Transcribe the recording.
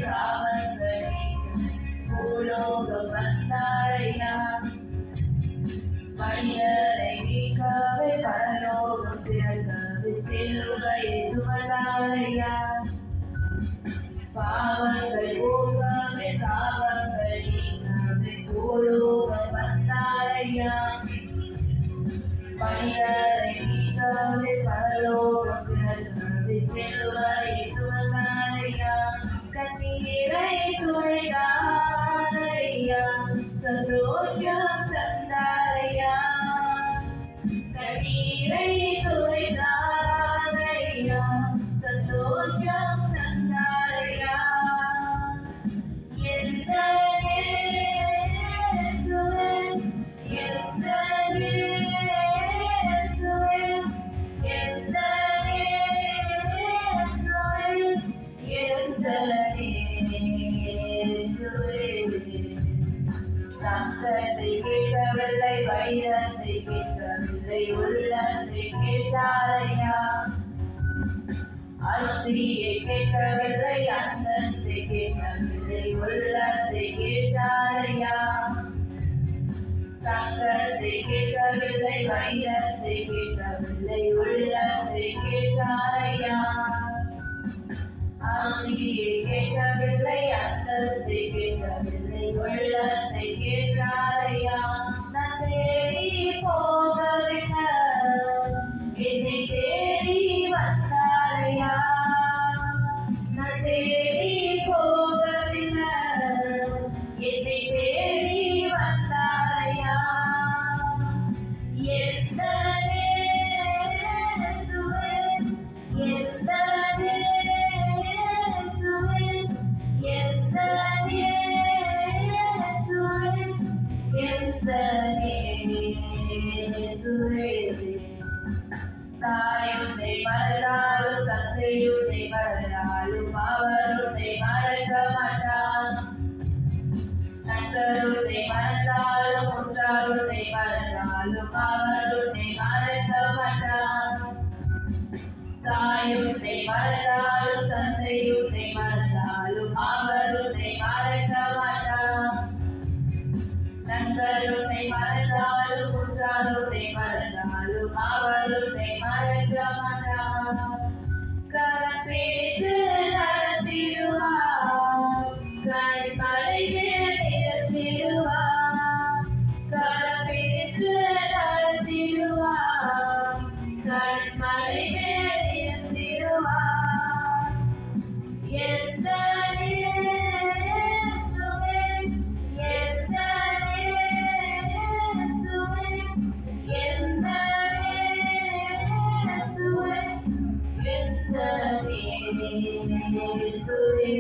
சாபங்கள் பூலோகம் வந்தாரையா மனிதரை மீட்கவே பரலோகம் திறக்கவே சிலுவையை சுமந்தாரையா பாவங்கள் போகவே சாபங்கள் நீங்கவே பூலோகம் வந்தாரையா மனிதரை மீட்கவே பரலோகம் திறக்கவே சிலுவையை சுமந்தாரையா கண்ணீரை துடைத்தாரையா சந்தோஷம் தந்தாரையா கண்ணீரை துடைத்தாரையா சந்தோஷம் தந்தாரையா எந்த இயேசுவே எந்த இயேசுவே எந்த இயேசுவே எந்த இயேசுவே ரத்தத்தை கேட்கவில்லை வைரத்தை கேட்கவில்லை உள்ளத்தை கேட்டாரையா அரிசியை கேட்கவில்லை அந்தஸ்தை கேட்கவில்லை உள்ளத்தை கேட்டாரையா தங்கத்தை கேட்கவில்லை வைரத்தை கேட்கவில்லை உள்ளத்தை கேட்டாரையா ஆசியை கேட்கவில்லை அந்தஸ்தை கேட்கவில்லை உள்ளத்தை கேட்டாரையா நான் தேடி போகவில்லை என்னை தேடி வந்தாரையா நான் தேடி போகவில்லை என்னை தேடி வந்தாரையா எந்த இயேசுவே எந்த இயேசுவே எந்த இயேசுவே எந்த இயேசுவே தாயுன்னை மறந்தாலும் தந்தையுன்னை மறந்தாலும் அவருன்னை மறக்க மாட்டான் நண்பருன்னை மறந்தாலும் உற்றாருன்னை மறந்தாலும் அவருன்னை மறக்க மாட்டான் தாயுன்னை மறந்தாலும் தந்தையுன்னை மறந்தாலும் அவருன்னை மறக்க மாட்டான் நண்பருன்னை மறந்தாலும் உற்றாருன்னை மறந்தாலும் அவருன்னை மறக்க மாட்டான் கரம் பிடித்து நடத்திடுவார் கண்மலை மேல் நிறுத்திடுவார் கரம் பிடித்து நடத்திடுவார் கண்மலை மேல் நிறுத்திடுவார் எந்த இயேசுவே எந்த இயேசுவே எந்த இயேசுவே எந்த இயேசுவே